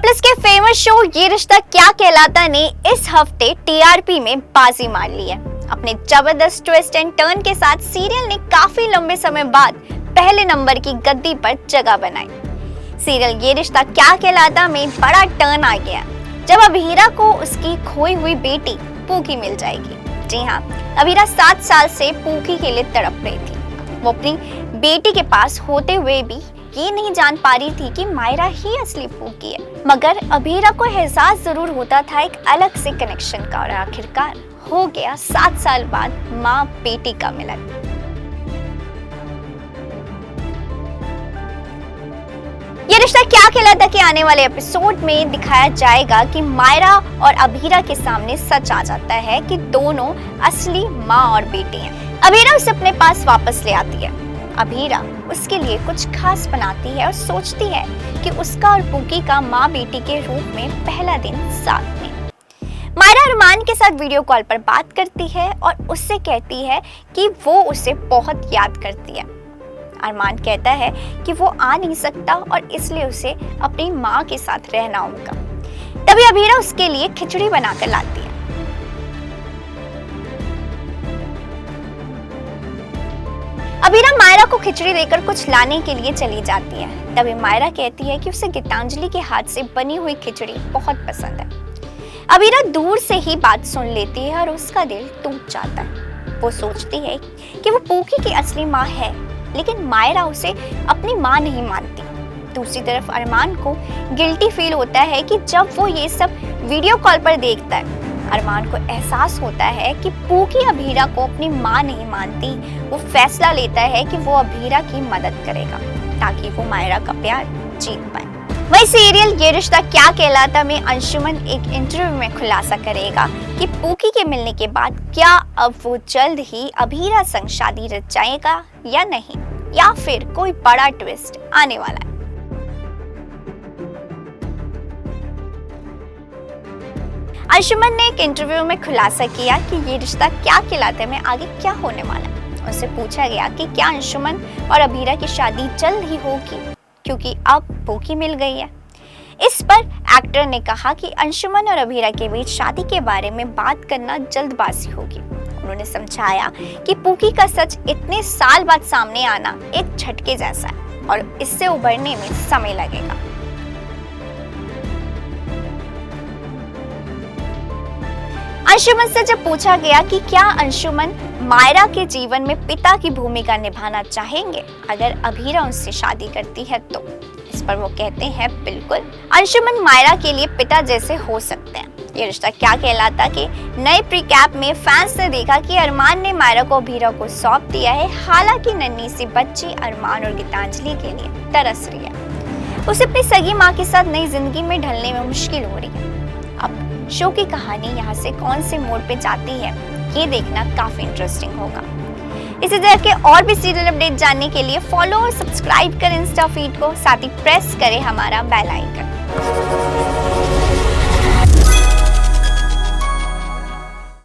Plus के famous show ये रिश्ता क्या कहलाता ने इस हफ्ते टीआरपी में बाजी मार ली है। अपने जबरदस्त ट्विस्ट एंड टर्न के साथ सीरियल ने काफी लंबे समय बाद पहले नंबर की गद्दी पर जगह बनाई। सीरियल ये रिश्ता क्या कहलाता में बड़ा टर्न आ गया जब अभीरा को उसकी खोई हुई बेटी पूकी मिल जाएगी। जी हाँ, अभीरा 7 साल से पूकी के लिए तड़प रही थी। वो अपनी बेटी के पास होते हुए भी ये नहीं जान पा रही थी कि मायरा ही असली पूकी है, मगर अभीरा को एहसास जरूर होता था एक अलग से कनेक्शन का, और आखिरकार हो गया 7 साल बाद माँ बेटी का मिलन। ये रिश्ता क्या कहलाता कि आने वाले एपिसोड में दिखाया जाएगा कि मायरा और अभीरा के सामने सच आ जाता है कि दोनों असली माँ और बेटी हैं। अभीरा उसे अपने पास वापस ले आती है। अभीरा उसके लिए कुछ खास बनाती है और सोचती है कि उसका और पूकी का माँ बेटी के रूप में पहला दिन साथ में। मायरा अरमान के साथ वीडियो कॉल पर बात करती है और उससे कहती है कि वो उसे बहुत याद करती है। अरमान कहता है कि वो आ नहीं सकता और इसलिए उसे अपनी माँ के साथ रहना होगा। तभी अभीरा उसके लिए खिचड़ी बनाकर लाती है। अभीरा मायरा को खिचड़ी देकर कुछ लाने के लिए चली जाती है। तभी मायरा कहती है कि उसे गीतांजलि के हाथ से बनी हुई खिचड़ी बहुत पसंद है। अभीरा दूर से ही बात सुन लेती है और उसका दिल टूट जाता है। वो सोचती है कि वो पूकी की असली माँ है, लेकिन मायरा उसे अपनी माँ नहीं मानती। दूसरी तरफ अरमान को गिल्टी फील होता है कि जब वो ये सब वीडियो कॉल पर देखता है। अरमान को एहसास होता है कि पूकी अभीरा को अपनी माँ नहीं मानती। वो फैसला लेता है कि वो अभीरा की मदद करेगा ताकि वो मायरा का प्यार जीत पाए। वही सीरियल ये रिश्ता क्या कहलाता में अंशुमन एक इंटरव्यू में खुलासा करेगा कि पूकी के मिलने के बाद क्या अब वो जल्द ही अभीरा संग शादी रच जाएगा या नहीं, या फिर कोई बड़ा ट्विस्ट आने वाला है। अंशुमन ने एक इंटरव्यू में खुलासा किया कि ये रिश्ता क्या कहलाता में आगे क्या होने वाला है। उससे पूछा गया कि क्या अंशुमन और अभीरा की शादी जल्द ही होगी क्योंकि अब पूकी मिल गई है। इस पर एक्टर ने कहा कि अंशुमन और अभीरा के बीच शादी के बारे में बात करना जल्दबाजी होगी। उन्होंने समझाया कि पूकी का सच इतने साल बाद सामने आना एक झटके जैसा है और इससे उभरने में समय लगेगा। अंशुमन से जब पूछा गया कि क्या अंशुमन मायरा के जीवन में पिता की भूमिका निभाना चाहेंगे अगर अभीरा उनसे शादी करती है तो, इस पर वो कहते हैं बिल्कुल, अंशुमन मायरा के लिए पिता जैसे हो सकते हैं। ये रिश्ता क्या कहलाता कि नए प्रीकैप में फैंस ने देखा कि अरमान ने मायरा को अभीरा को सौंप दिया है। हालांकि नन्ही सी बच्ची अरमान और गीतांजलि के लिए तरस रही है। उसे अपनी सगी माँ के साथ नई जिंदगी में ढलने में मुश्किल हो रही है। अब शो की कहानी यहाँ से कौन से मोड़ पे जाती है ये देखना काफी इंटरेस्टिंग होगा। इसी तरह के और भी सीरियल अपडेट जानने के लिए फॉलो और सब्सक्राइब करें इंस्टा फीड को, साथ ही प्रेस करें हमारा बेल आइकन।